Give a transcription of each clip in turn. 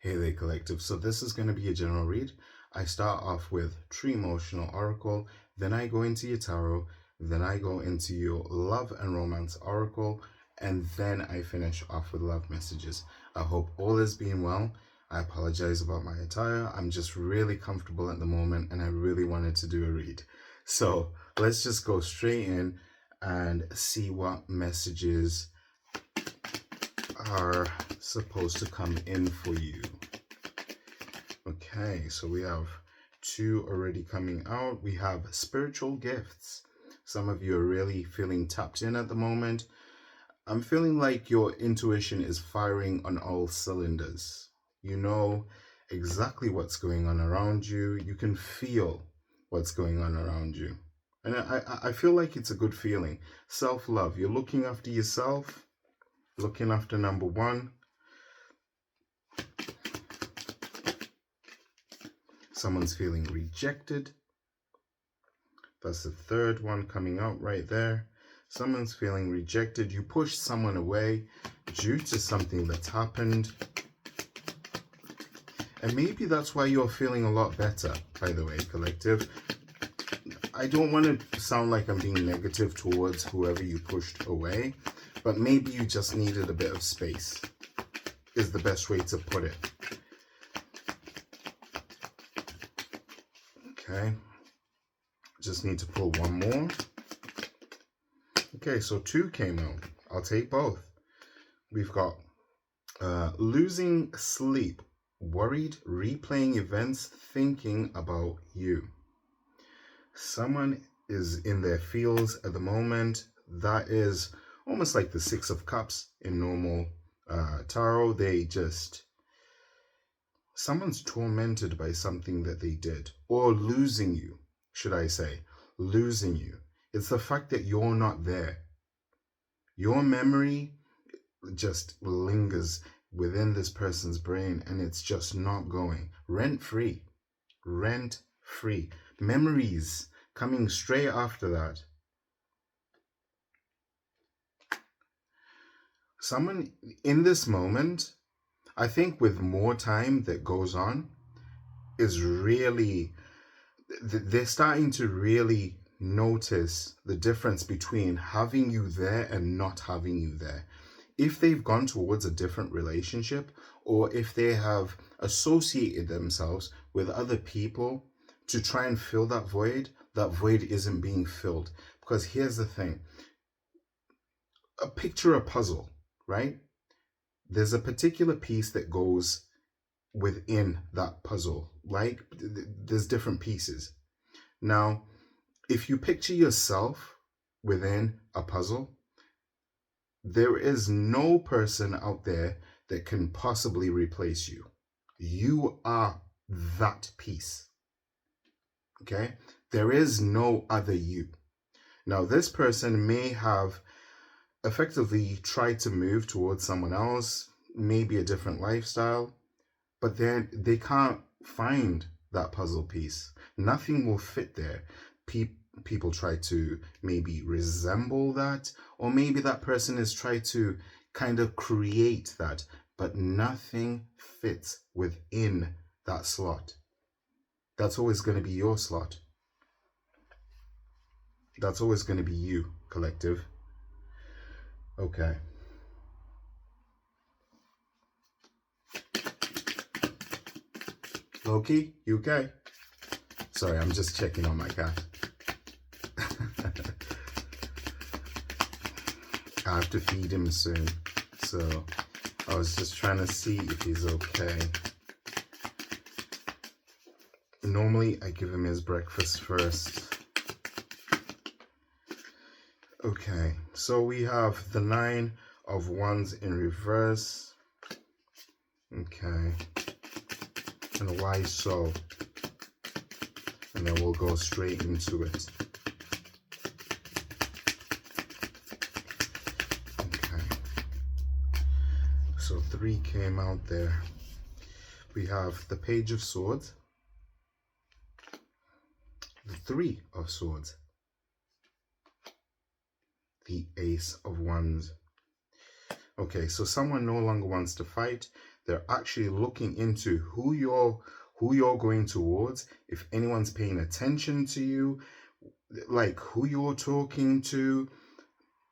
Hey there, collective. So this is going to be a general read. I start off with True Emotional Oracle, then I go into your tarot, then I go into your love and romance oracle, and then I finish off with love messages. I hope all is being well. I apologize about my attire. I'm just really comfortable at the moment and I really wanted to do a read. So let's just go straight in and see what messages are supposed to come in for you. Okay, so we have two already coming out. We have spiritual gifts. Some of you are really feeling tapped in at the moment. I'm feeling like your intuition is firing on all cylinders. You know exactly what's going on around you. You can feel what's going on around you. And I feel like it's a good feeling. Self-love. You're looking after yourself, looking after number one. Someone's feeling rejected. That's the third one coming out right there. Someone's feeling rejected. You push someone away due to something that's happened. And maybe that's why you're feeling a lot better, by the way, collective. I don't want to sound like I'm being negative towards whoever you pushed away, but maybe you just needed a bit of space, is the best way to put it. Okay. Just need to pull one more. Okay, so two came out. I'll take both. We've got losing sleep, worried, replaying events, thinking about you. Someone is in their feels at the moment. That is almost like the Six of Cups in normal tarot. Someone's tormented by something that they did, or losing you, should I say, losing you. It's the fact that you're not there. Your memory just lingers within this person's brain and it's just not going. Rent free. Memories coming straight after that. Someone in this moment, I think with more time that goes on, is really, they're starting to really notice the difference between having you there and not having you there. If they've gone towards a different relationship, or if they have associated themselves with other people to try and fill that void isn't being filled. Because here's the thing. Picture a puzzle, right? There's a particular piece that goes within that puzzle. Like, there's different pieces. Now, if you picture yourself within a puzzle, there is no person out there that can possibly replace you. You are that piece. Okay? There is no other you. Now, this person may have effectively tried to move towards someone else, maybe a different lifestyle, but then they can't find that puzzle piece. Nothing will fit there. People try to maybe resemble that, or maybe that person has tried to kind of create that, but nothing fits within that slot. That's always going to be your slot. That's always going to be you, collective. Okay. Loki, you okay? Sorry, I'm just checking on my cat. I have to feed him soon, so I was just trying to see if he's okay. Normally, I give him his breakfast first. Okay, so we have the Nine of Wands in reverse. Okay, and why so? And then we'll go straight into it. Okay, so three came out there. We have the Page of Swords, the Three of Swords, the Ace of Wands. Okay, so someone no longer wants to fight. They're actually looking into who you're going towards, if anyone's paying attention to you, like who you're talking to,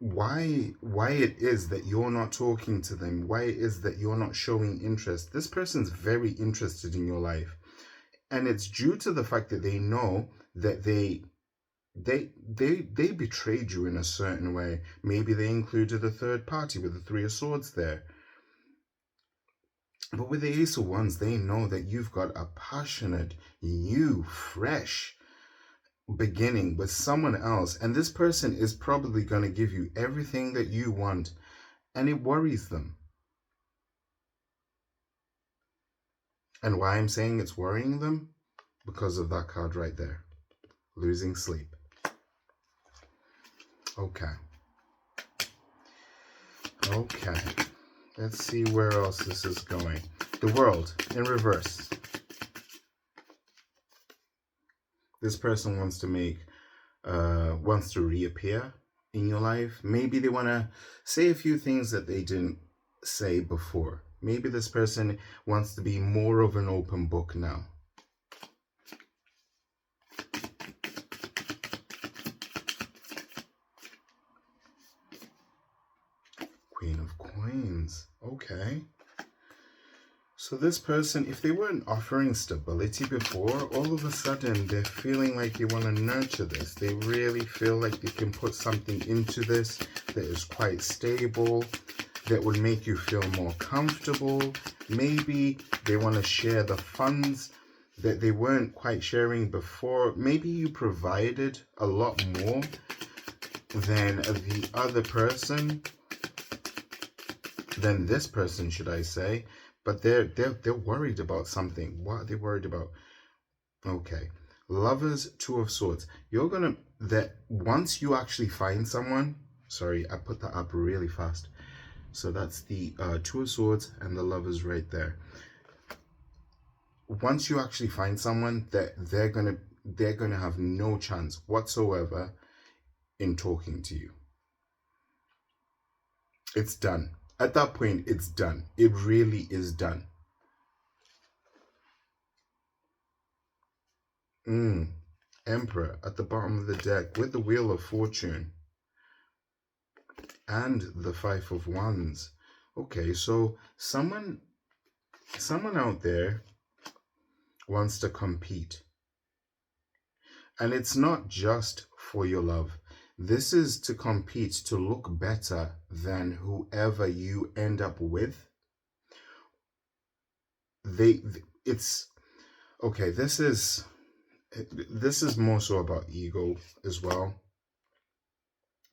why it is that you're not talking to them, why it is that you're not showing interest. This person's very interested in your life, and it's due to the fact that they know that they betrayed you in a certain way. Maybe they included a third party with the Three of Swords there. But with the Ace of Wands, they know that you've got a passionate, new, fresh beginning with someone else, and this person is probably going to give you everything that you want, and it worries them. And why I'm saying it's worrying them? Because of that card right there, losing sleep. Okay, let's see where else this is going. The World in reverse. This person wants to reappear in your life. Maybe they want to say a few things that they didn't say before. Maybe this person wants to be more of an open book now. Queen of Coins. Okay. So this person, if they weren't offering stability before, all of a sudden they're feeling like they want to nurture this. They really feel like they can put something into this that is quite stable, that would make you feel more comfortable. Maybe they want to share the funds that they weren't quite sharing before. Maybe you provided a lot more than the other person, than this person, should I say. But they're worried about something. What are they worried about? Okay. Lovers, Two of Swords. Once you actually find someone, sorry, I put that up really fast. So that's the Two of Swords and the Lovers right there. Once you actually find someone, that they're gonna have no chance whatsoever in talking to you. It's done. At that point, it's done. It really is done. Emperor at the bottom of the deck with the Wheel of Fortune and the Five of Wands. Okay, so someone out there wants to compete. And it's not just for your love. This is to compete to look better than whoever you end up with. This is more so about ego as well.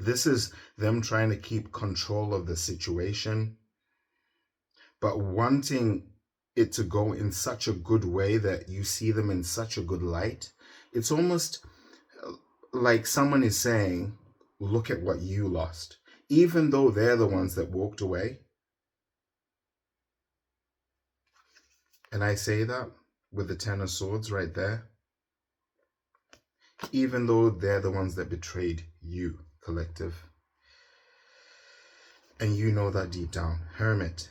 This is them trying to keep control of the situation, but wanting it to go in such a good way that you see them in such a good light. It's almost like someone is saying, look at what you lost, even though they're the ones that walked away. And I say that with the Ten of Swords right there. Even though they're the ones that betrayed you, collective. And you know that deep down. Hermit.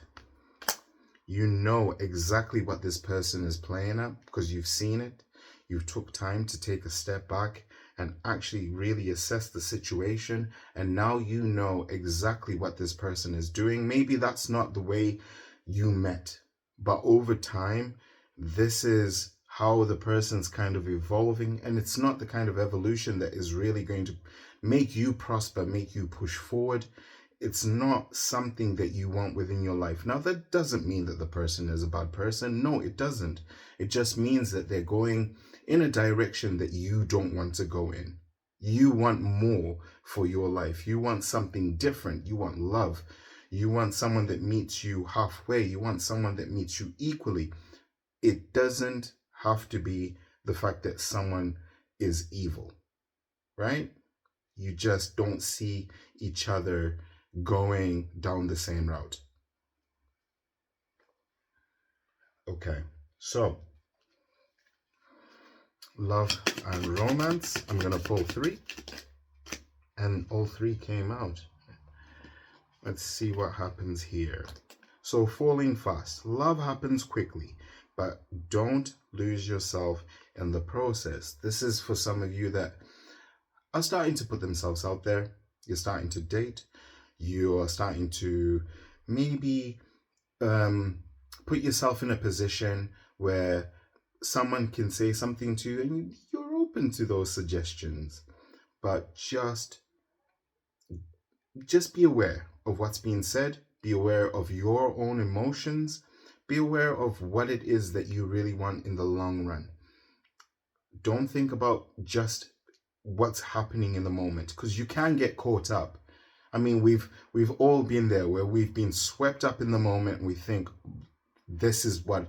You know exactly what this person is playing at because you've seen it. You took time to take a step back and actually really assess the situation. And now you know exactly what this person is doing. Maybe that's not the way you met, but over time, this is how the person's kind of evolving. And it's not the kind of evolution that is really going to make you prosper, make you push forward. It's not something that you want within your life. Now, that doesn't mean that the person is a bad person. No, it doesn't. It just means that they're going in a direction that you don't want to go in. You want more for your life. You want something different. You want love. You want someone that meets you halfway. You want someone that meets you equally. It doesn't have to be the fact that someone is evil, right? You just don't see each other going down the same route. Okay, so love and romance. I'm gonna pull 3, and all 3 came out. Let's see what happens here. So falling fast. Love happens quickly, but don't lose yourself in the process. This is for some of you that are starting to put themselves out there. You're starting to date. You are starting to maybe put yourself in a position where someone can say something to you and you're open to those suggestions. But just be aware of what's being said, be aware of your own emotions, be aware of what it is that you really want in the long run. Don't think about just what's happening in the moment, because you can get caught up. I mean, we've all been there where we've been swept up in the moment and we think this is what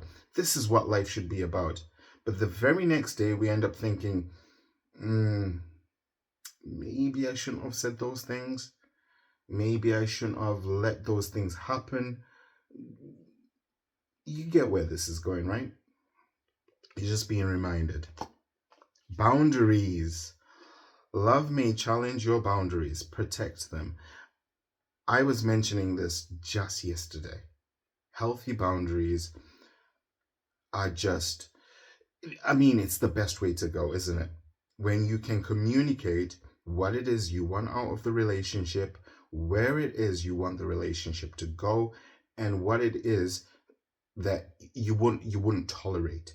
life should be about. But the very next day we end up thinking, maybe I shouldn't have said those things. Maybe I shouldn't have let those things happen. You get where this is going, right? You're just being reminded. Boundaries. Love may challenge your boundaries. Protect them. I was mentioning this just yesterday. Healthy boundaries are just, it's the best way to go, isn't it? When you can communicate what it is you want out of the relationship, where it is you want the relationship to go, and what it is that you wouldn't tolerate.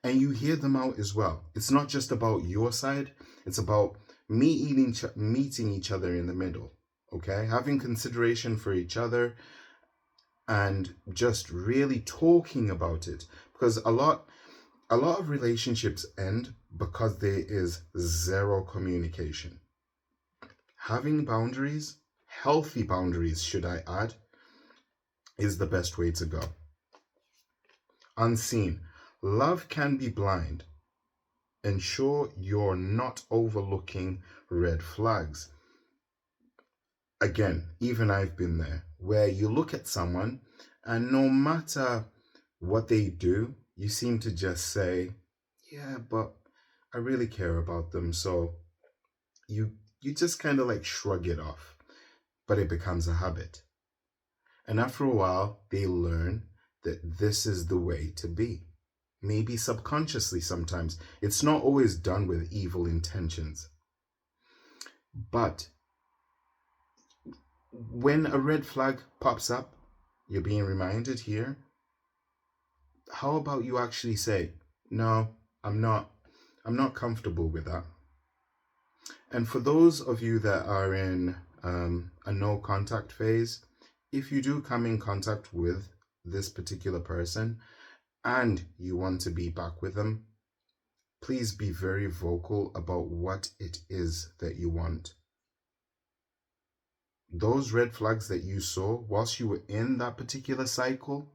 And you hear them out as well. It's not just about your side, it's about meeting each other in the middle. Okay? Having consideration for each other and just really talking about it. Because a lot of relationships end because there is zero communication. Having boundaries, healthy boundaries, should I add, is the best way to go. Unseen. Love can be blind. Ensure you're not overlooking red flags. Again, even I've been there, where you look at someone and no matter what they do, you seem to just say, yeah, but I really care about them. So you just kind of like shrug it off, but it becomes a habit. And after a while, they learn that this is the way to be. Maybe subconsciously sometimes. It's not always done with evil intentions. But when a red flag pops up, you're being reminded here. How about you actually say, no, I'm not comfortable with that. And for those of you that are in a no contact phase, if you do come in contact with this particular person and you want to be back with them, please be very vocal about what it is that you want. Those red flags that you saw whilst you were in that particular cycle,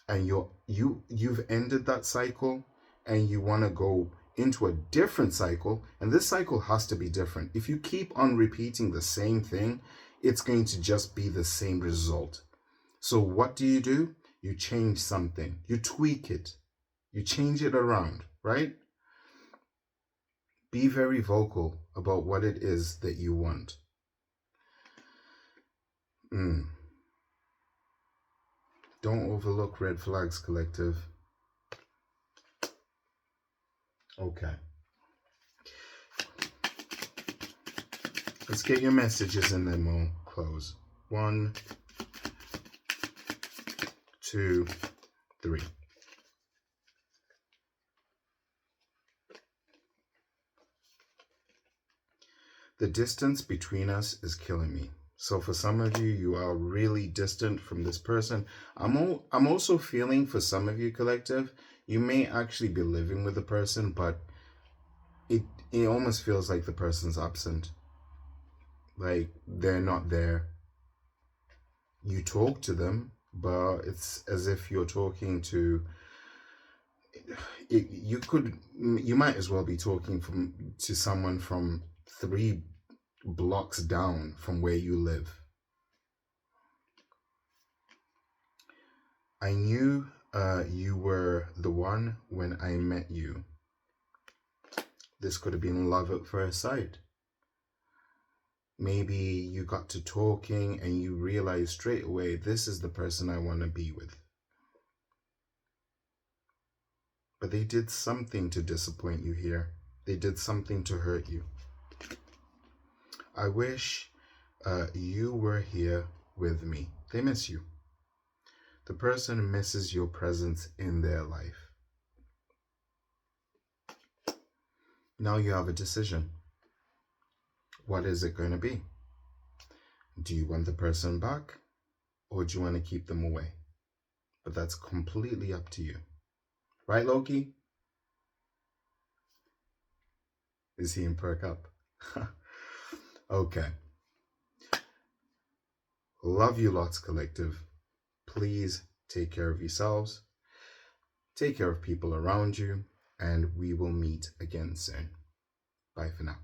and you've ended that cycle and you want to go into a different cycle, and this cycle has to be different. If you keep on repeating the same thing, it's going to just be the same result. So what do? You change something, you tweak it, you change it around, right? Be very vocal about what it is that you want. Don't overlook red flags, collective. Okay. Let's get your messages and then we'll close. 1, 2, 3. The distance between us is killing me. So for some of you, you are really distant from this person. I'm also feeling for some of you, collective, you may actually be living with the person, but it almost feels like the person's absent. Like they're not there. You talk to them, but it's as if you're talking to, you might as well be talking to someone from 3 blocks down from where you live. I knew you were the one when I met you. This could have been love at first sight. Maybe you got to talking and you realized straight away, this is the person I want to be with. But they did something to disappoint you here. They did something to hurt you. I wish you were here with me. They miss you. The person misses your presence in their life. Now you have a decision. What is it going to be? Do you want the person back, or do you want to keep them away? But that's completely up to you. Right, Loki? Is he in perk up? Okay. Love you lots, collective. Please take care of yourselves. Take care of people around you, and we will meet again soon. Bye for now.